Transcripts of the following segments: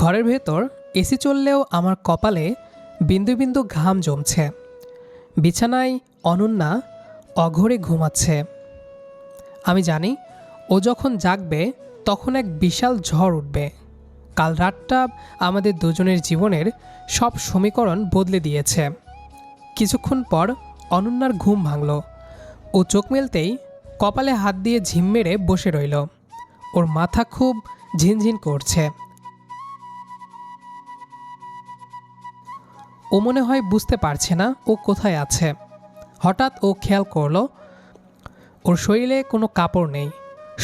ঘরের ভেতর এসি চললেও আমার কপালে বিন্দু বিন্দু ঘাম জমছে। বিছানায় অনন্যা অঘরে ঘুমাচ্ছে। আমি জানি ও যখন জাগবে তখন এক বিশাল ঝড় উঠবে। কাল রাতটা আমাদের দুজনের জীবনের সব সমীকরণ বদলে দিয়েছে। কিছুক্ষণ পর অনন্যার ঘুম ভাঙল। ও চোখ মেলতেই কপালে হাত দিয়ে ঝিম মেরে বসে রইল। ওর মাথা খুব ঝিনঝিন করছে। ও মনে হয় বুঝতে পারছে না ও কোথায় আছে। হঠাৎ ও খেয়াল করলো ওর শরীরে কোনো কাপড় নেই,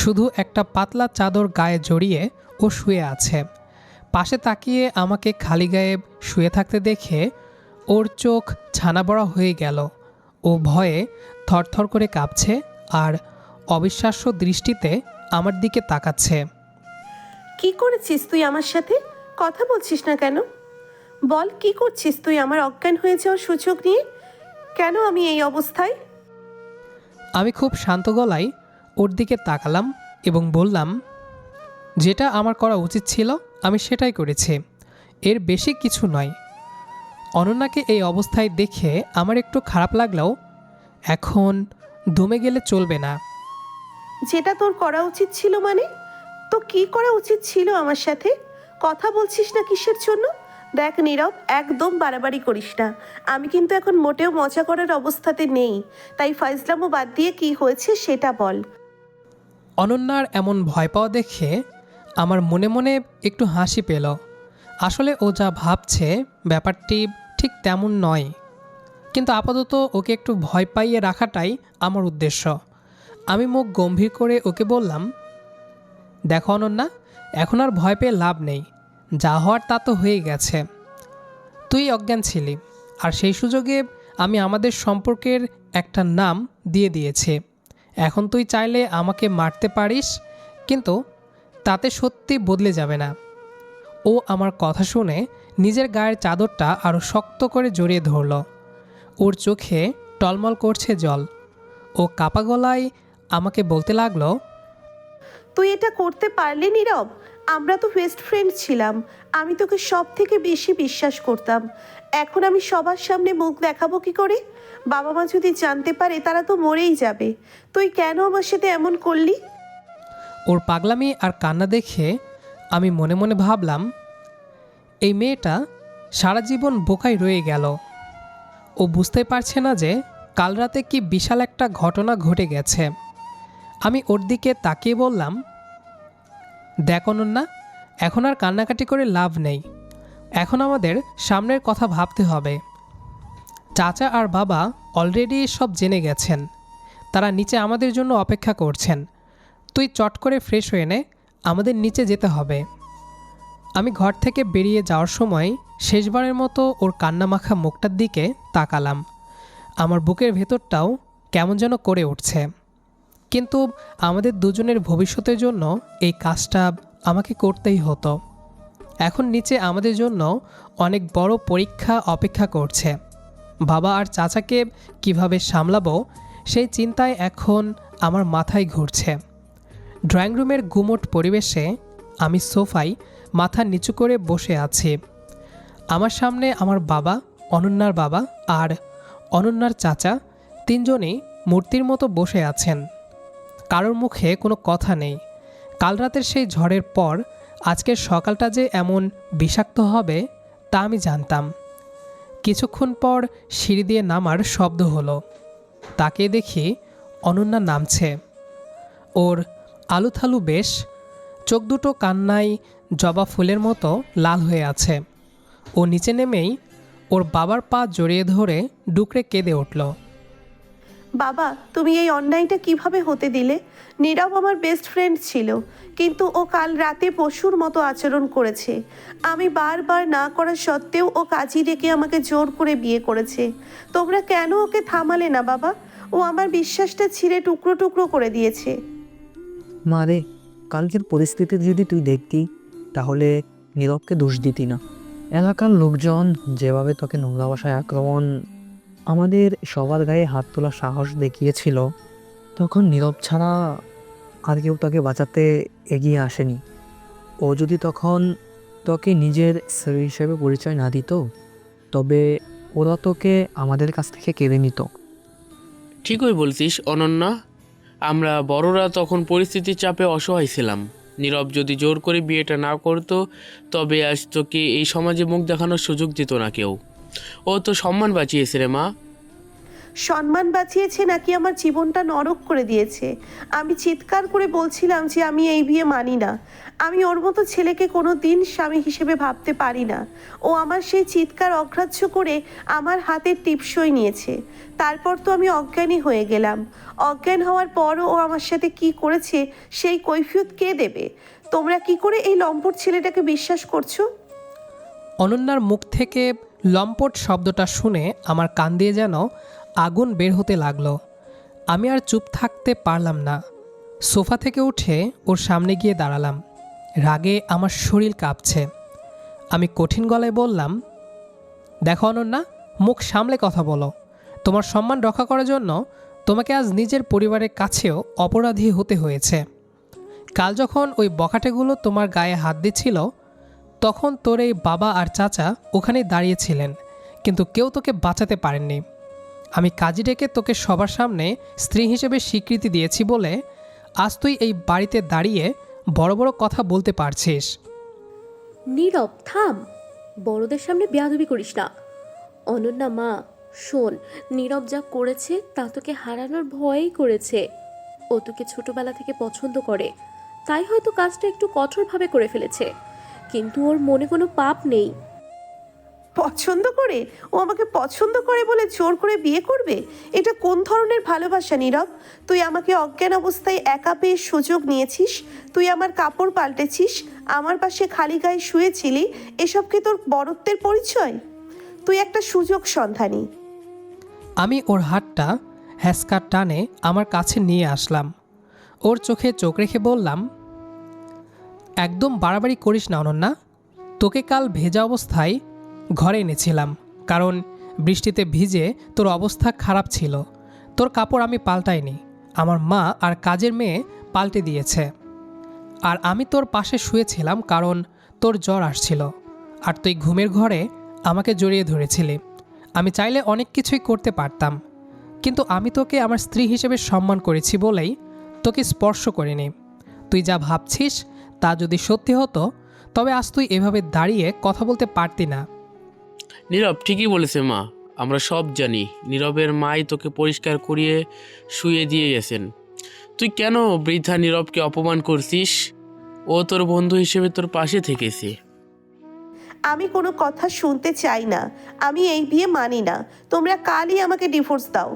শুধু একটা পাতলা চাদর গায়ে জড়িয়ে ও শুয়ে আছে। পাশে তাকিয়ে আমাকে খালি গায়ে শুয়ে থাকতে দেখে ওর চোখ ছানা বড়া হয়ে গেল। ও ভয়ে থরথর করে কাঁপছে আর অবিশ্বাস্য দৃষ্টিতে আমার দিকে তাকাচ্ছে। কি করেছিস তুই আমার সাথে? কথা বলছিস না কেন? বল, কি করছিস তুই আমার অজ্ঞান হয়ে যাওয়ার সুযোগ নিয়ে? কেন আমি এই অবস্থায়? আমি খুব শান্ত গলায় ওর দিকে তাকালাম এবং বললাম, যেটা আমার করা উচিত ছিল আমি সেটাই করেছি, এর বেশি কিছু নয়। অনন্যাকে এই অবস্থায় দেখে আমার একটু খারাপ লাগলেও এখন দমে গেলে চলবে না। যেটা তোর করা উচিত ছিল মানে? তো কি করা উচিত ছিল আমার সাথে? কথা বলছিস না কিসের জন্য? দেখ নীরব, একদম বাড়াবাড়ি করিস না। আমি কিন্তু এখন মোটেও মজা করার অবস্থাতে নেই, তাই ফাইজলামো বাদ দিয়ে কি হয়েছে সেটা বল। অনন্যার এমন ভয় পাওয়া দেখে আমার মনে মনে একটু হাসি পেল। আসলে ও যা ভাবছে ব্যাপারটি ঠিক তেমন নয়, কিন্তু আপাতত ওকে একটু ভয় পাইয়ে রাখাটাই আমার উদ্দেশ্য। আমি মুখ গম্ভীর করে ওকে বললাম, দেখো অনন্যা, এখন আর ভয় পেয়ে লাভ নেই। যা হওয়ার তা তো হয়ে গেছে। তুই অজ্ঞান ছিলি, আর সেই সুযোগে আমি আমাদের সম্পর্কের একটা নাম দিয়ে দিয়েছি। এখন তুই চাইলে আমাকে মারতে পারিস, কিন্তু তাতে সত্যি বদলে যাবে না। ও আমার কথা শুনে নিজের গায়ের চাদরটা আরও শক্ত করে জড়িয়ে ধরল। ওর চোখে টলমল করছে জল। ও কাপা গলায় আমাকে বলতে লাগলো, তুই এটা করতে পারলি নীরব? আমরা তো বেস্ট ফ্রেন্ড ছিলাম। আমি তোকে সব থেকে বেশি বিশ্বাস করতাম। এখন আমি সবার সামনে মুখ দেখাবো কি করে? বাবা মা যদি জানতে পারে তারা তো মরেই যাবে। তুই কেন আমার সাথে এমন করলি? ওর পাগলামি আর কান্না দেখে আমি মনে মনে ভাবলাম, এই মেয়েটা সারা জীবন বোকায় রয়ে গেল। ও বুঝতে পারছে না যে কাল রাতে কি বিশাল একটা ঘটনা ঘটে গেছে। আমি ওর দিকে তাকিয়ে বললাম, দেখ অনন্যা, এখন আর কান্নাকাটি করে লাভ নেই। এখন আমাদের সামনের কথা ভাবতে হবে। চাচা আর বাবা অলরেডি সব জেনে গেছেন। তারা নিচে আমাদের জন্য অপেক্ষা করছেন। তুই চট করে ফ্রেশ হয়ে নে, আমাদের নিচে যেতে হবে। আমি ঘর থেকে বেরিয়ে যাওয়ার সময় শেষবারের মতো ওর কান্নামাখা মুখটার দিকে তাকালাম। আমার বুকের ভেতরটাও কেমন যেন করে উঠছে। কিন্তু আমাদের দুজনের ভবিষ্যতের জন্য এই কাজটা আমাকে করতেই হতো। এখন নিচে আমাদের জন্য অনেক বড় পরীক্ষা অপেক্ষা করছে। বাবা আর চাচাকে কিভাবে সামলাবো সেই চিন্তায় এখন আমার মাথায় ঘুরছে। ড্রয়িং রুমের গুমোট পরিবেশে আমি সোফায় মাথা নিচু করে বসে আছি। আমার সামনে আমার বাবা, অনন্যার বাবা আর অনন্যার চাচা তিনজনেই মূর্তির মতো বসে আছেন। কারোর মুখে কোনো কথা নেই। কাল রাতের সেই ঝড়ের পর আজকের সকালটা যে এমন বিষাক্ত হবে তা আমি জানতাম। কিছুক্ষণ পর সিঁড়ি দিয়ে নামার শব্দ হলো। তাকে দেখি অনন্যা নামছে। ওর আলুথালু বেশ, চোখ দুটো কান্নায় জবা ফুলের মতো লাল হয়ে আছে। ও নিচে নেমেই ওর বাবার পা জড়িয়ে ধরে ডুকরে কেঁদে উঠল। বাবা, তুমি এই অন্যায়টা কিভাবে হতে দিলে? নীরব আমার বেস্ট ফ্রেন্ড ছিল, কিন্তু ও কাল রাতে পশুর মতো আচরণ করেছে। আমি বারবার না করা সত্ত্বেও ও কাজী ডেকে আমাকে জোর করে বিয়ে করেছে। তোমরা কেন ওকে থামালে না বাবা? ও আমার বিশ্বাসটা ছিঁড়ে টুকরো টুকরো করে দিয়েছে। মা রে, কালকের পরিস্থিতি যদি তুই দেখতি তাহলে নীরবকে দোষ দিতি না। এলাকার লোকজন যেভাবে তোকে নোংরা ভাষায় আক্রমণ, আমাদের সবার গায়ে হাত তোলার সাহস দেখিয়েছিল, তখন নীরব ছাড়া আর কেউ তাকে বাঁচাতে এগিয়ে আসেনি। ও যদি তখন তোকে নিজের স্ত্রী হিসেবে পরিচয় না দিত, তবে ওরা তোকে আমাদের কাছ থেকে কেড়ে নিত। ঠিকই বলছিস অনন্যা, আমরা বড়রা তখন পরিস্থিতির চাপে অসহায় ছিলাম। নীরব যদি জোর করে বিয়েটা না করতো, তবে আজ তোকে এই সমাজে মুখ দেখানোর সুযোগ দিত না কেউ। ও তো সম্মান বাঁচিয়েছে রে মা। সম্মান বাঁচিয়েছে নাকি আমার জীবনটা নরক করে দিয়েছে? আমি চিৎকার করে বলছিলাম যে আমি এই বিয়ে মানি না। আমি ওর মতো ছেলেকে কোনো দিন স্বামী হিসেবে ভাবতে পারি না। ও আমার সেই চিৎকার অগ্রাহ্য করে আমার হাতের টিপসই নিয়েছে। তারপর তো আমি অজ্ঞানী হয়ে গেলাম। অজ্ঞান হওয়ার পরও ও আমার সাথে কি করেছে সেই কৈফিয়ত কে দেবে? তোমরা কি করে এই লম্পট ছেলেটাকে বিশ্বাস করছো? অনন্যার মুখ থেকে লম্পট শব্দটা শুনে আমার কান দিয়ে যেন আগুন বের হতে লাগলো। আমি আর চুপ থাকতে পারলাম না। সোফা থেকে উঠে ওর সামনে গিয়ে দাঁড়ালাম। রাগে আমার শরীর কাঁপছে। আমি কঠিন গলায় বললাম, দেখো অনন্যা, মুখ সামলে কথা বলো। তোমার সম্মান রক্ষা করার জন্য তোমাকে আজ নিজের পরিবারের কাছেও অপরাধী হতে হয়েছে। কাল যখন ওই বখাটেগুলো তোমার গায়ে হাত দিচ্ছিল, তখন তোর এই বাবা আর চাচা ওখানেই দাঁড়িয়েছিলেন, কিন্তু কেউ তোকে বাঁচাতে পারেননি। আমি কাজী ডেকে তোকে সবার সামনে স্ত্রী হিসেবে স্বীকৃতি দিয়েছি বলে আজ তুই এই বাড়িতে দাঁড়িয়ে বড় বড় কথা বলতে পারছিস। নীরব, থাম। বড়দের সামনে বেয়াদবি করিস না। অনন্যা মা, শোন, নীরব যা করেছে তা তোকে হারানোর ভয়েই করেছে। ও তোকে ছোটবেলা থেকে পছন্দ করে, তাই হয়তো কাজটা একটু কঠোরভাবে করে ফেলেছে, কিন্তু ওর মনে কোনো পাপ নেই। পছন্দ করে? ও আমাকে পছন্দ করে বলে জোর করে বিয়ে করবে? এটা কোন ধরনের ভালোবাসা নীরব? তুই আমাকে অজ্ঞান অবস্থায় একা পেয়ে সুযোগ নিয়েছিস, তুই আমার কাপড় পাল্টেছিস, আমার পাশে খালি গায়ে শুয়েছিলি, এসব কি তোর বড়ত্বের পরিচয়? তুই একটা সুযোগ সন্ধানী। আমি ওর হাতটা হ্যাসকার টানে আমার কাছে নিয়ে আসলাম। ওর চোখে চোখ রেখে বললাম, একদম বাড়াবাড়ি করিস না অনন্যা। তোকে কাল ভেজা অবস্থায় ঘরে এনেছিলাম, কারণ বৃষ্টিতে ভিজে তোর অবস্থা খারাপ ছিল। তোর কাপড় আমি পাল্টাইনি, আমার মা আর কাজের মেয়ে পাল্টে দিয়েছে। আর আমি তোর পাশে শুয়েছিলাম কারণ তোর জ্বর আসছিল, আর তুই ঘুমের ঘরে আমাকে জড়িয়ে ধরেছিলি। আমি চাইলে অনেক কিছুই করতে পারতাম, কিন্তু আমি তোকে আমার স্ত্রী হিসেবে সম্মান করেছি বলেই তোকে স্পর্শ করিনি। তুই যা ভাবছিস তা যদি সত্যি হতো, তবে আজ তুই এভাবে দাঁড়িয়ে কথা বলতে পারতি না। নীরব ঠিকই বলেছে মা, আমরা সব জানি। নীরবের মাই তোকে পরিষ্কার করিয়ে শুয়ে দিয়ে গেছেন। তুই কেন বৃদ্ধা নীরবকে অপমান করছিস? ও তোর বন্ধু হিসেবে তোর পাশে থেকেছে। আমি কোনো কথা শুনতে চাই না। আমি এই বিয়ে মানি না। তোমরা কালই আমাকে ডিভোর্স দাও।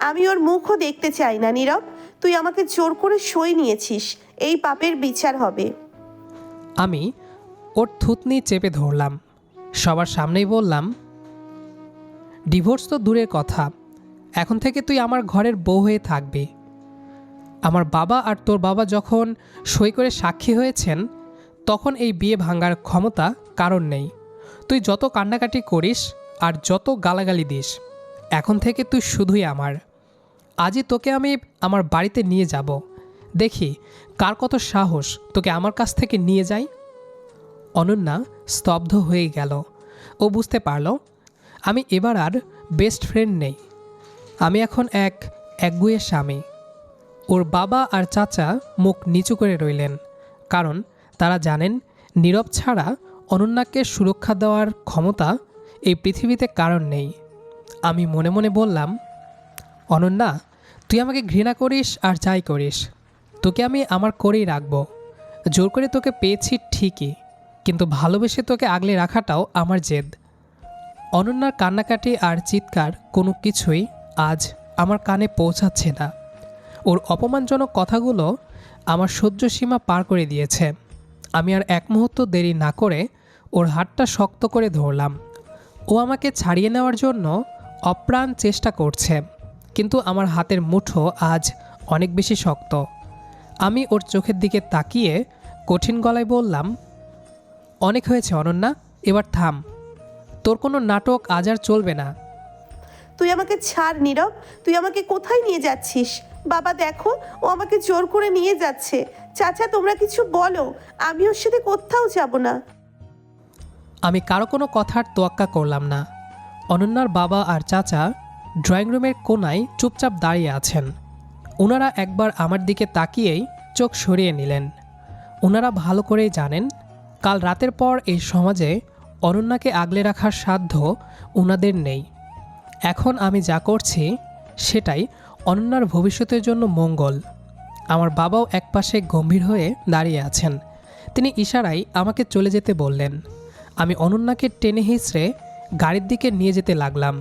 আমি ওর মুখও দেখতে চাই না। নীরব, তুই আমাকে জোর করে সই নিয়েছিস, এই পাপের বিচার হবে। আমি ওর থুতনি চেপে ধরলাম, সবার সামনেই বললাম, ডিভোর্স তো দূরের কথা, এখন থেকে তুই আমার ঘরের বউ হয়ে থাকবি। আমার বাবা আর তোর বাবা যখন সই করে সাক্ষী হয়েছেন, তখন এই বিয়ে ভাঙার ক্ষমতা কারণ নেই। তুই যত কান্নাকাটি করিস আর যত গালাগালি দিস, এখন থেকে তুই শুধুই আমার। আজই তোকে আমি আমার বাড়িতে নিয়ে যাব, দেখি কার কত সাহস তোকে আমার কাছ থেকে নিয়ে যাই। অনন্যা স্তব্ধ হয়ে গেল। ও বুঝতে পারল আমি এবার আর বেস্ট ফ্রেন্ড নেই, আমি এখন এক একগুঁয়ে স্বামী। ওর বাবা আর চাচা মুখ নিচু করে রইলেন, কারণ তারা জানেন নীরব ছাড়া অনন্যাকে সুরক্ষা দেওয়ার ক্ষমতা এই পৃথিবীতে কারণ নেই। আমি মনে মনে বললাম, অনন্যা, তুই আমাকে ঘৃণা করিস আর যাই করিস, তোকে আমি আমার করেই রাখবো। জোর করে তোকে পেয়েছি ঠিকই, কিন্তু ভালোবেসে তোকে আগলে রাখাটাও আমার জেদ। অনন্যার কান্নাকাটি আর চিৎকার কোনো কিছুই আজ আমার কানে পৌঁছাচ্ছে না। ওর অপমানজনক কথাগুলো আমার সহ্য সীমা পার করে দিয়েছে। আমি আর এক মুহূর্ত দেরি না করে ওর হাতটা শক্ত করে ধরলাম। ও আমাকে ছাড়িয়ে নেওয়ার জন্য অপ্রাণ চেষ্টা করছে, কিন্তু আমার হাতের মুঠো আজ অনেক বেশি শক্ত। আমি ওর চোখের দিকে তাকিয়ে কঠিন গলায় বললাম, অনেক হয়েছে অনন্যা, এবার থাম। তোর কোনো নাটক আজ আর চলবে না। তুই আমাকে ছাড় নীরব, তুই আমাকে কোথায় নিয়ে যাচ্ছিস? বাবা দেখো, ও আমাকে জোর করে নিয়ে যাচ্ছে। চাচা তোমরা কিছু বলো, আমি ওর সাথে কোথাও যাব না। আমি কারো কোনো কথার তোয়াক্কা করলাম না। অনন্যার বাবা আর চাচা ড্রয়িং রুমের কোনায় চুপচাপ দাঁড়িয়ে আছেন। ওনারা একবার আমার দিকে তাকিয়েই চোখ সরিয়ে নিলেন। ওনারা ভালো করেই জানেন কাল রাতের পর এই সমাজে অনন্যাকে আগলে রাখার সাধ্য ওনাদের নেই। এখন আমি যা করছি সেটাই অনন্যার ভবিষ্যতের জন্য মঙ্গল। আমার বাবাও একপাশে গম্ভীর হয়ে দাঁড়িয়ে আছেন। তিনি ইশারায় আমাকে চলে যেতে বললেন। আমি অনন্যাকে টেনে হিঁচড়ে গাড়ির দিকে নিয়ে যেতে লাগলাম।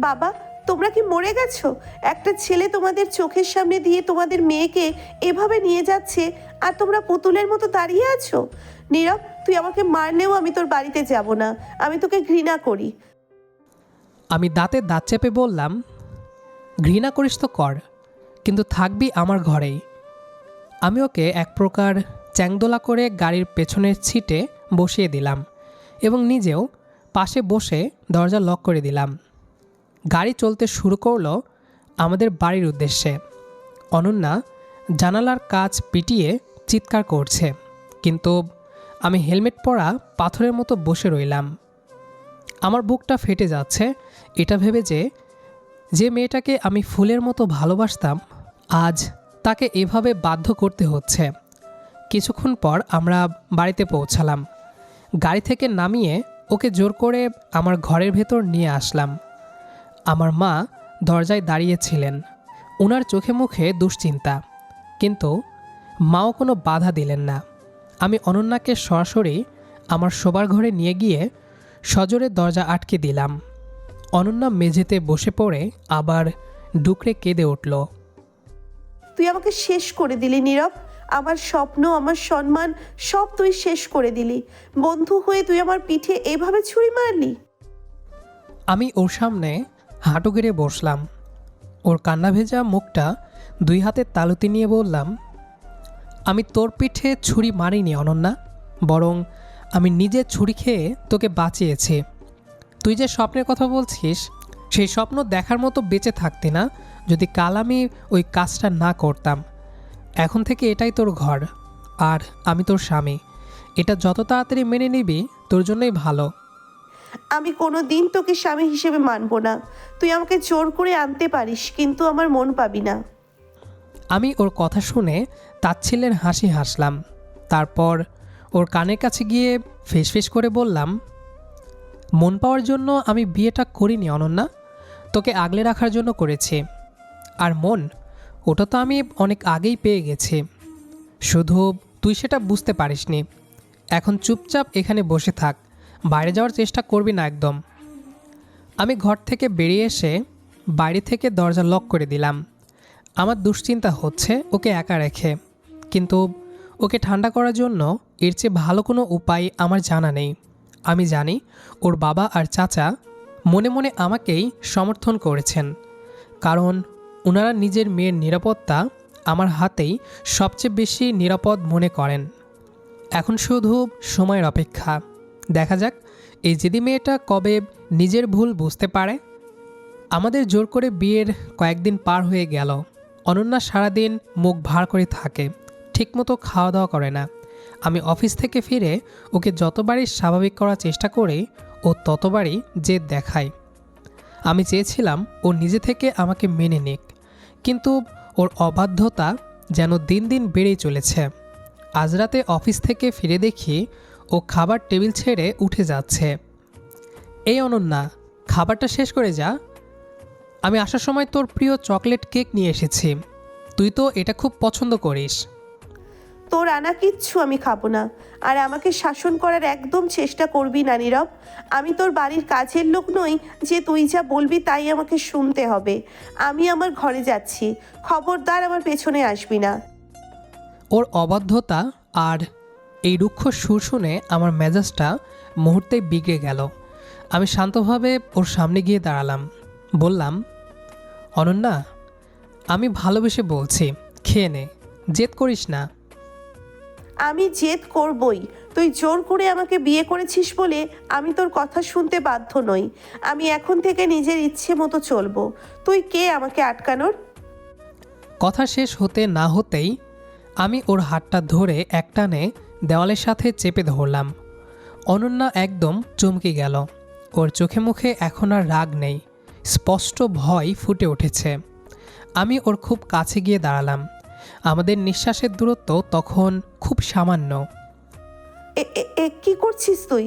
বাবা, তোমরা কি মরে গেছো? একটা ছেলে তোমাদের চোখের সামনে দিয়ে তোমাদের মেয়েকে এভাবে নিয়ে যাচ্ছে আর তোমরা পুতুলের মতো দাঁড়িয়ে আছো। নীরব, তুই আমাকে মারলেও আমি তোর বাড়িতে যাব না। আমি তোকে ঘৃণা করি। আমি দাঁতে দাঁত চেপে বললাম, ঘৃণা করিস তো কর, কিন্তু থাকবি আমার ঘরেই। আমি ওকে এক প্রকার চ্যাংদোলা করে গাড়ির পেছনের সিটে বসিয়ে দিলাম এবং নিজেও পাশে বসে দরজা লক করে দিলাম। গাড়ি চলতে শুরু করলো আমাদের বাড়ির উদ্দেশ্যে। অনন্যা জানালার কাচ পিটিয়ে চিৎকার করছে, কিন্তু আমি হেলমেট পরা পাথরের মতো বসে রইলাম। আমার বুকটা ফেটে যাচ্ছে এটা ভেবে যে মেয়েটাকে আমি ফুলের মতো ভালোবাসতাম আজ তাকে এভাবে বাধ্য করতে হচ্ছে। কিছুক্ষণ পর আমরা বাড়িতে পৌঁছালাম। গাড়ি থেকে নামিয়ে ওকে জোর করে আমার ঘরের ভেতর নিয়ে আসলাম। আমার মা দরজায় দাঁড়িয়েছিলেন। ওনার চোখে মুখে দুশ্চিন্তা, কিন্তু মাও কোনো বাধা দিলেন না। আমি অনন্যাকে সরাসরি আমার শোবার ঘরে নিয়ে গিয়ে সজোরে দরজা আটকে দিলাম। অনন্যা মেঝেতে বসে পড়ে আবার ডুকরে কেঁদে উঠল। তুই আমাকে শেষ করে দিলি নীরব। আমার স্বপ্ন, আমার সম্মান সব তুই শেষ করে দিলি। বন্ধু হয়ে তুই আমার পিঠে এভাবে ছুরি মারলি। আমি ওর সামনে হাঁটু গেড়ে বসলাম। ওর কান্না ভেজা মুখটা দুই হাতের তালুতি নিয়ে বললাম, আমি তোর পিঠে ছুরি মারিনি অনন্যা, বরং আমি নিজে ছুরি খেয়ে তোকে বাঁচিয়েছি। তুই যে স্বপ্নের কথা বলছিস সেই স্বপ্ন দেখার মতো বেঁচে থাকতি না যদি কাল আমি ওই কাজটা না করতাম। এখন থেকে এটাই তোর ঘর আর আমি তোর স্বামী। এটা যত তাড়াতাড়ি মেনে নিবি তোর জন্যই ভালো। আমি কোনো দিন তোকে স্বামী হিসেবে মানব না। তুই আমাকে জোর করে আনতে পারিস, কিন্তু আমার মন পাবি না। আমি ওর কথা শুনে তাচ্ছিল্যের হাসি হাসলাম। তারপর ওর কানের কাছে গিয়ে ফিসফিস করে বললাম, মন পাওয়ার জন্য আমি বিয়েটা করিনি অনন্যা, তোকে আগলে রাখার জন্য করেছি। আর মন, ওটা তো আমি অনেক আগেই পেয়ে গেছি, শুধু তুই সেটা বুঝতে পারিসনি। এখন চুপচাপ এখানে বসে থাক, বাইরে যাওয়ার চেষ্টা করবি না একদম। আমি ঘর থেকে বেরিয়ে এসে বাইরে থেকে দরজা লক করে দিলাম। আমার দুশ্চিন্তা হচ্ছে ওকে একা রেখে, কিন্তু ওকে ঠান্ডা করার জন্য এর চেয়ে ভালো কোনো উপায় আমার জানা নেই। আমি জানি ওর বাবা আর চাচা মনে মনে আমাকেই সমর্থন করেছেন, কারণ ওনারা নিজের মেয়ের নিরাপত্তা আমার হাতেই সবচেয়ে বেশি নিরাপদ মনে করেন। এখন শুধু সময়ের অপেক্ষা। দেখা যাক এই জেদি মেয়েটা কবে নিজের ভুল বুঝতে পারে। আমাদের জোর করে বিয়ের কয়েকদিন পার হয়ে গেল। অনন্যা সারাদিন মুখ ভার করে থাকে, ঠিকমতো খাওয়া দাওয়া করে না। আমি অফিস থেকে ফিরে ওকে যতবারই স্বাভাবিক করার চেষ্টা করি ও ততবারই জেদ দেখায়। আমি চেয়েছিলাম ও নিজে থেকে আমাকে মেনে নিক, কিন্তু ওর অবাধ্যতা যেন দিন দিন বেড়েই চলেছে। আজ রাতে অফিস থেকে ফিরে দেখি ও খাবার টেবিল ছেড়ে উঠে যাচ্ছে। এই অনন্যা, খাবারটা শেষ করে যা। আমি আসার সময় তোর প্রিয় চকলেট কেক নিয়ে এসেছি, তুই তো এটা খুব পছন্দ করিস। তোর আনা কিচ্ছু আমি খাবো না। আর আমাকে শাসন করার একদম চেষ্টা করবি না নীরব। আমি তোর বাড়ির কাজের লোক নই যে তুই যা বলবি তাই আমাকে শুনতে হবে। আমি আমার ঘরে যাচ্ছি, খবরদার আমার পেছনে আসবি না। ওর অবাধ্যতা আর এই রুক্ষ সুর শুনে আমার মেজাজটা মুহূর্তেই বিগড়ে গেল। আমি শান্তভাবে ওর সামনে গিয়ে দাঁড়ালাম, বললাম, অনন্যা, আমি ভালোবেসে বলছি, খেয়ে নে, জেদ করিস না। আমি জেদ করবই। তুই জোর করে আমাকে বিয়ে করেছিস বলে আমি তোর কথা শুনতে বাধ্য নই। আমি এখন থেকে নিজের ইচ্ছে মতো চলবো। তুই কে আমাকে আটকানোর? কথা শেষ হতে না হতেই আমি ওর হাতটা ধরে একটানে দেওয়ালের সাথে চেপে ধরলাম। অনন্যা একদম চমকে গেল। ওর চোখে মুখে এখন আর রাগ নেই, স্পষ্ট ভয় ফুটে উঠেছে। আমি ওর খুব কাছে গিয়ে দাঁড়ালাম। আমাদের নিঃশ্বাসের দূরত্ব তখন খুব সামান্য। কি করছিস তুই?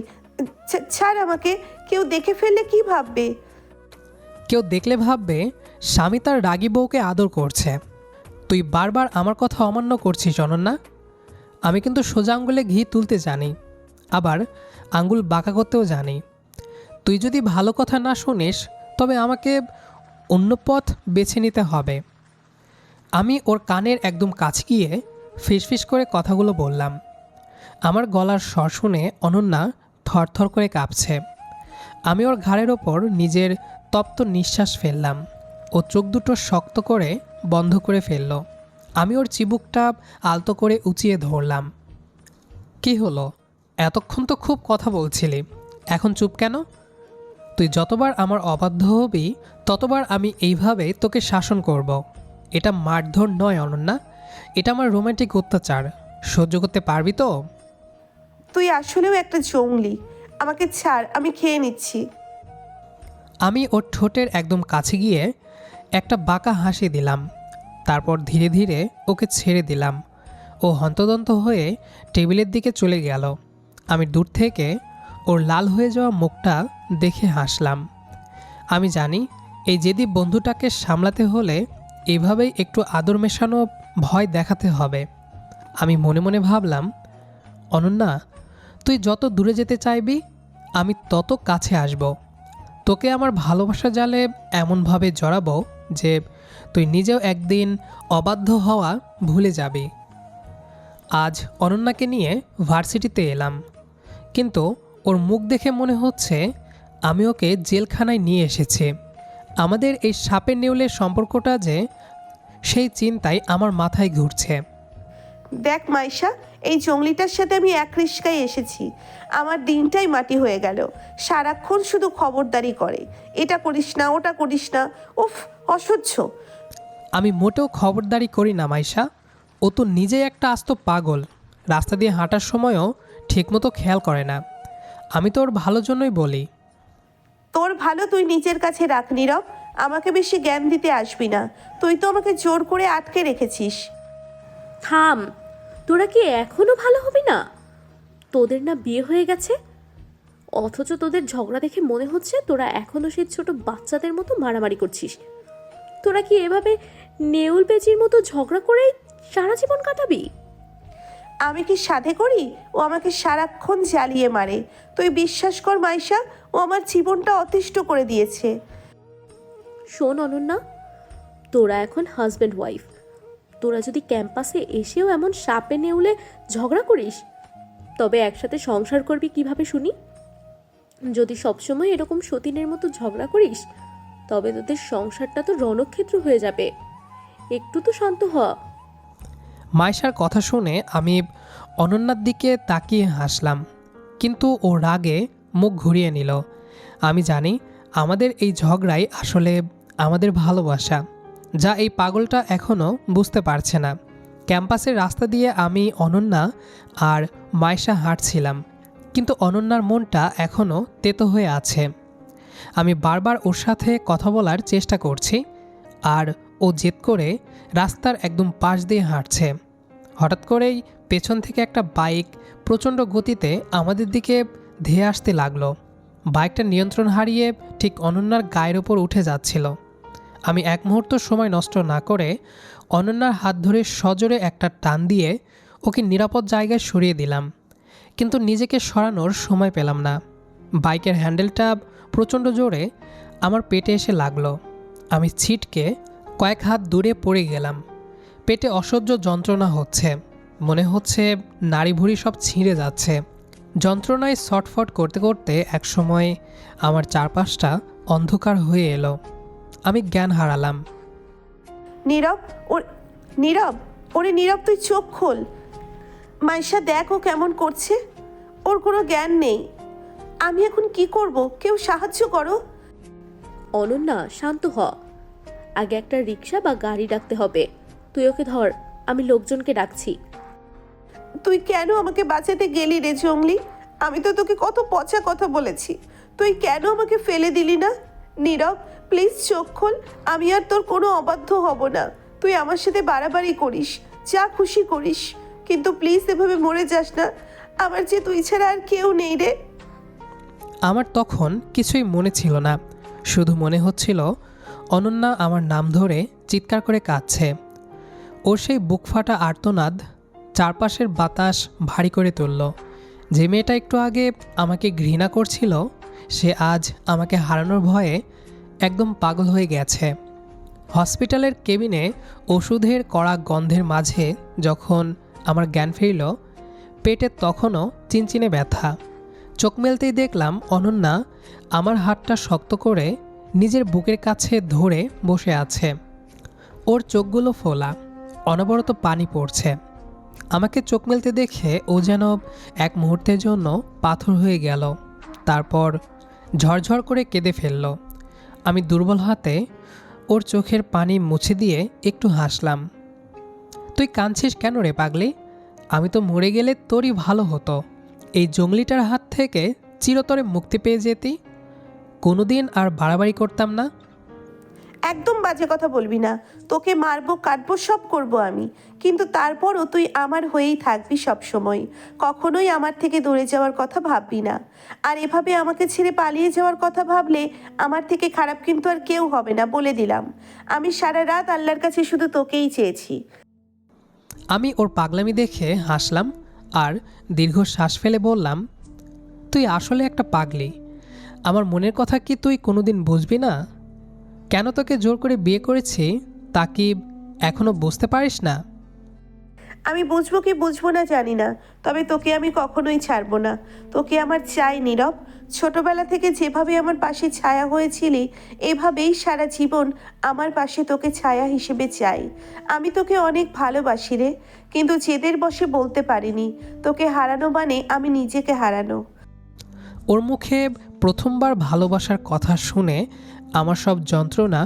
ছাড় আমাকে, কেউ দেখে ফেললে কি ভাববে? কেউ দেখলে ভাববে স্বামী তার রাগী বউকে আদর করছে। তুই বারবার আমার কথা অমান্য করছিস অনন্যা। আমি কিন্তু সোজা আঙ্গুলে ঘি তুলতে জানি, আবার আঙ্গুল বাঁকা করতেও জানি। তুই যদি ভালো কথা না শুনিস তবে আমাকে অন্য পথ বেছে নিতে হবে। আমি ওর কানের একদম কাছে গিয়ে ফিসফিস করে কথাগুলো বললাম। আমার গলার স্বর শুনে অনন্যা থরথর করে কাঁপছে। আমি ওর ঘাড়ের ওপর নিজের তপ্ত নিঃশ্বাস ফেললাম। ও চোখ দুটো শক্ত করে বন্ধ করে ফেলল। আমি ওর চিবুকটা আলতো করে উঁচিয়ে ধরলাম। কি হলো? এতক্ষণ তো খুব কথা বলছিলি, এখন চুপ কেন? তুই যতবার আমার অবাধ্য হবি ততবার আমি এইভাবে তোকে শাসন করব। এটা মারধর নয় অনন্যা, এটা আমার রোমান্টিক অত্যাচার। সহ্য করতে পারবি তো? তুই আসলেও একটা জঙ্গলি। আমাকে ছাড়, আমি খেয়ে নিচ্ছি। আমি ওর ঠোঁটের একদম কাছে গিয়ে একটা বাঁকা হাসি দিলাম। তারপর ধীরে ধীরে ওকে ছেড়ে দিলাম। ও হন্তদন্ত হয়ে টেবিলের দিকে চলে গেল। আমি দূর থেকে ওর লাল হয়ে যাওয়া মুখটা দেখে হাসলাম। আমি জানি এই জেদি বন্ধুটাকে সামলাতে হলে এভাবেই একটু আদর মেশানো ভয় দেখাতে হবে। আমি মনে মনে ভাবলাম, অনন্যা, তুই যত দূরে যেতে চাইবি আমি তত কাছে আসব। তোকে আমার ভালোবাসা জালে এমনভাবে জড়াবো যে তুই নিজেও একদিন অবাধ্য হওয়া ভুলে যাবি। আজ অনন্যাকে নিয়ে ভার্সিটিতে এলাম, কিন্তু ওর মুখ দেখে মনে হচ্ছে আমি ওকে জেলখানায় নিয়ে এসেছি। আমাদের এই সাপের নেউলের সম্পর্কটা যে, সেই চিন্তায় আমার মাথায় ঘুরছে। দেখ মাইশা, এই জঙ্গলিটার সাথে আমি এক রিস্কায় এসেছি। আমার দিনটাই মাটি হয়ে গেল। সারাক্ষণ শুধু খবরদারি করে, এটা করিস না, ওটা করিস না। উফ, অসহ্য। আমি মোটেও খবরদারি করি না মাইশা। ও তো নিজেই একটা আস্ত পাগল। রাস্তা দিয়ে হাঁটার সময়ও ঠিকমতো খেয়াল করে না। আমি তো ওর ভালোর জন্যই বলি। তোর ভালো তুই নিজের কাছে রাখ নীরব। আমাকে বেশি জ্ঞান দিতে আসবি না। তুই তো আমাকে জোর করে আটকে রেখেছিস। থাম, তোরা কি এখনো ভালো হবি না? তোদের না বিয়ে হয়ে গেছে, অথচ তোদের ঝগড়া দেখে মনে হচ্ছে তোরা এখনো সেই ছোট বাচ্চাদের মতো মারামারি করছিস। তোরা কি এভাবে নেউল বেজির মতো ঝগড়া করেই সারা জীবন কাটাবি? আমি কি সাধে করি? ও আমাকে সারাক্ষণ জ্বালিয়ে মারে। তুই বিশ্বাস কর মাইশা, ও আমার জীবনটা অতিষ্ঠ করে দিয়েছে। শোন অনন্যা, তোরা এখন হাজব্যান্ড ওয়াইফ। তোরা যদি ক্যাম্পাসে এসেও এমন সাপে নেউলে ঝগড়া করিস, তবে একসাথে সংসার করবি কিভাবে শুনি? যদি সবসময় এরকম সতীনের মতো ঝগড়া করিস, তবে তোদের সংসারটা তো রণক্ষেত্র হয়ে যাবে। একটু তো শান্ত হ। মাইশার কথা শুনে আমি অনন্যার দিকে তাকিয়ে হাসলাম, কিন্তু ও রাগে মুখ ঘুরিয়ে নিল। আমি জানি আমাদের এই ঝগড়াই আসলে আমাদের ভালোবাসা, যা এই পাগলটা এখনও বুঝতে পারছে না। ক্যাম্পাসের রাস্তা দিয়ে আমি, অনন্যা আর মাইশা হাঁটছিলাম, কিন্তু অনন্যার মনটা এখনও তেতো হয়ে আছে। আমি বারবার ওর সাথে কথা বলার চেষ্টা করছি, আর ও জেদ করে রাস্তার একদম পাশ দিয়ে হাঁটছে। হঠাৎ করেই পেছন থেকে একটা বাইক প্রচণ্ড গতিতে আমাদের দিকে ধেয়ে আসতে লাগলো। বাইকটা নিয়ন্ত্রণ হারিয়ে ঠিক অনন্যার গায়ের ওপর উঠে যাচ্ছিল। আমি এক মুহূর্ত সময় নষ্ট না করে অনন্যার হাত ধরে সজোরে একটা টান দিয়ে ওকে নিরাপদ জায়গায় সরিয়ে দিলাম, কিন্তু নিজেকে সরানোর সময় পেলাম না। বাইকের হ্যান্ডেলটা প্রচণ্ড জোরে আমার পেটে এসে লাগলো। আমি ছিটকে কয়েক হাত দূরে পড়ে গেলাম। পেটে অসহ্য যন্ত্রণা হচ্ছে, মনে হচ্ছে নাড়ি ভুঁড়ি সব ছিঁড়ে যাচ্ছে। যন্ত্রণায় ছটফট করতে করতে একসময় আমার চারপাশটা অন্ধকার হয়ে এলো। আমি জ্ঞান হারালাম। নীরব, নীরব, ওরে নীরব, তুই চোখ খোল। মাইশা দেখ ও কেমন করছে। ওর কোনো জ্ঞান নেই। আমি এখন কি করব? কেউ সাহায্য করো। অনন্যা, শান্ত হ। আগে একটা রিক্সা বা গাড়ি ডাকতে হবে। তুই ওকে ধর, আমি লোকজনকে ডাকছি। তুই কেন আমাকে বাঁচাতে গেলি রে জঙ্গলি? আমি তো তোকে কত পচা কথা বলেছি, তুই কেন আমাকে ফেলে দিলি না? নীরব, প্লিজ চোখ খোল, আমি আর তোর কোনো অবাধ্য হব না। তুই আমার সাথে বাড়াবাড়ি করিস, যা খুশি করিস, কিন্তু প্লিজ এভাবে মরে যাস না। আমার যে তুই ছাড়া আর কেউ নেই রে। আমার তখন কিছুই মনে ছিল না, শুধু মনে হচ্ছিল অনন্যা আমার নাম ধরে চিৎকার করে কাঁদছে। ওর সেই বুক ফাটা আর্তনাদ চারপাশের বাতাস ভারী করে তুলল। যে মেয়েটা একটু আগে আমাকে ঘৃণা করছিল, সে আজ আমাকে হারানোর ভয়ে একদম পাগল হয়ে গেছে। হসপিটালের কেবিনে ওষুধের কড়া গন্ধের মাঝে যখন আমার জ্ঞান ফিরল, পেটে তখনও চিনচিনে ব্যথা। চোখ মেলতেই দেখলাম অনন্যা আমার হাতটা শক্ত করে নিজের বুকের কাছে ধরে বসে আছে। ওর চোখগুলো ফোলা, অনবরত পানি পড়ছে। আমাকে চোখ মেলতে দেখে ও যেন এক মুহূর্তের জন্য পাথর হয়ে গেল, তারপর ঝরঝর করে কেঁদে ফেলল। আমি দুর্বল হাতে ওর চোখের পানি মুছে দিয়ে একটু হাসলাম। তুই কাঁদছিস কেন রে পাগলি? আমি তো মরে গেলে তোরই ভালো হতো। এই জঙ্গলিটার হাত থেকে চিরতরে মুক্তি পেয়ে যেতি, কোনোদিন আর বাড়াবাড়ি করতাম না। একদম বাজে কথা বলবি না। তোকে মারবো, কাটবো, সব করব আমি, কিন্তু তারপরও তুই আমার হয়েই থাকবি সব সময়। কখনোই আমার থেকে দূরে যাওয়ার কথা ভাববি না। আর এভাবে আমাকে ছেড়ে পালিয়ে যাওয়ার কথা ভাবলে আমার থেকে খারাপ কিন্তু আর কেউ হবে না, বলে দিলাম। আমি সারা রাত আল্লাহর কাছে শুধু তোকেই চেয়েছি। আমি ওর পাগলামি দেখে হাসলাম আর দীর্ঘ শ্বাস ফেলে বললাম, তুই আসলে একটা পাগলি। আমার মনের কথা কি তুই কোনোদিন বুঝবি না? কেন তোকে জোর করে বিয়ে করেছি তা কি এখনো বুঝতে পারিস না? আমি বুঝবো কি বুঝবো না জানি না, তবে তোকে আমি কখনোই ছাড়বো না। তোকে আমার চাই নীরব। ছোটবেলা থেকে যেভাবে আমার পাশে ছায়া হয়েছিলি, এভাবেই সারা জীবন আমার পাশে তোকে ছায়া হিসেবে চাই। আমি তোকে অনেক ভালোবাসি রে, কিন্তু জেদের বশে বলতে পারিনি। তোকে হারানো মানে আমি নিজেকে হারানো। ওর মুখে প্রথমবার ভালোবাসার কথা শুনে আমার সব যন্ত্রণা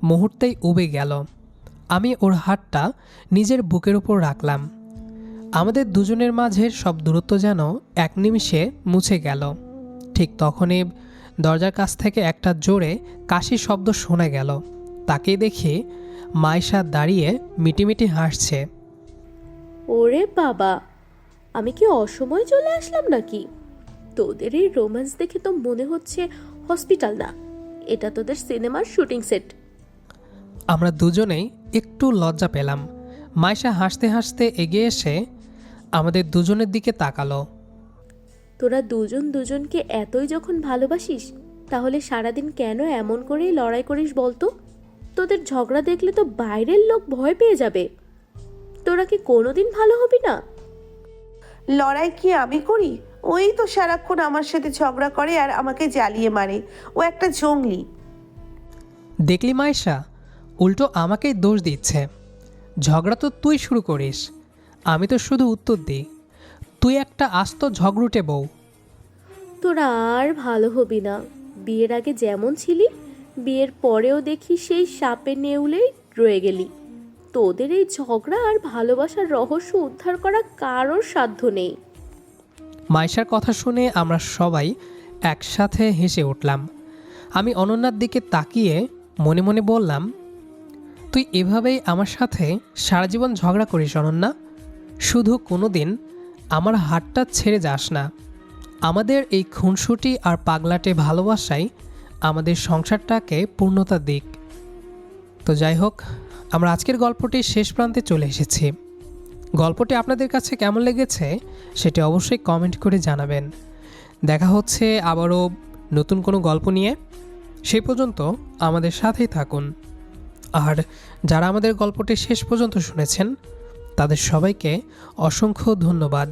মুহূর্তেই উবে গেল। আমি ওর হাতটা নিজের বুকের উপর রাখলাম। আমাদের দুজনের মাঝের সব দূরত্ব যেন এক নিমিষে মুছে গেল। ঠিক তখনই দরজার কাছ থেকে একটা জোরে কাশির শব্দ শোনা গেল। তাকেই দেখি মাইশা দাঁড়িয়ে মিটিমিটি হাসছে। ওরে বাবা, আমি কি অসময়ে চলে আসলাম নাকি? তোদের এই রোম্যান্স দেখে তো মনে হচ্ছে হসপিটাল না, এটা তোদের সিনেমার শুটিং সেট। আমরা দুজনেই একটু লজ্জা পেলাম। মাইশা হাসতে হাসতে এগিয়ে এসে আমাদের দুজনের দিকে তাকালো। তোরা দুজন দুজনকে এতই যখন ভালোবাসিস, তাহলে সারাদিন কেন এমন করেই লড়াই করিস বলতো? তোদের ঝগড়া দেখলে তো বাইরের লোক ভয় পেয়ে যাবে। তোরা কি কোনোদিন ভালো হবি না? লড়াই কি আমি করি? ওই তো সারাক্ষণ আমার সাথে ঝগড়া করে আর আমাকে জ্বালিয়ে মারে। ও একটা জঙ্গলি। দেখলি মাইশা, উল্টো আমাকেই দোষ দিচ্ছে। ঝগড়া তো তুই শুরু করিস, আমি তো শুধু উত্তর দিই। তুই একটা আস্ত ঝগড়ুটে বউ। তোরা আর ভালো হবি না। বিয়ের আগে যেমন ছিলি, বিয়ের পরেও দেখি সেই সাপে নেউলেই রয়ে গেলি। তোদের এই ঝগড়া আর ভালোবাসার রহস্য উদ্ধার করা কারোর সাধ্য নেই। মাইশার কথা শুনে আমরা সবাই একসাথে হেসে উঠলাম। আমি অনন্যার দিকে তাকিয়ে মনে মনে বললাম, তুই এভাবেই আমার সাথে সারা জীবন ঝগড়া করিস অনন্যা। শুধু কোনো দিন আমার হাতটা ছেড়ে যাস না। আমাদের এই খুনসুটি আর পাগলাটে ভালোবাসাই আমাদের সংসারটাকে পূর্ণতা দিক। তো যাই হোক, আমরা আজকের গল্পটির শেষ প্রান্তে চলে এসেছি। গল্পটি আপনাদের কাছে কেমন লেগেছে সেটি অবশ্যই কমেন্ট করে জানাবেন। দেখা হচ্ছে আবারও নতুন কোনো গল্প নিয়ে। সেই পর্যন্ত আমাদের সাথেই থাকুন। আর যারা আমাদের গল্পটি শেষ পর্যন্ত শুনেছেন তাদের সবাইকে অসংখ্য ধন্যবাদ।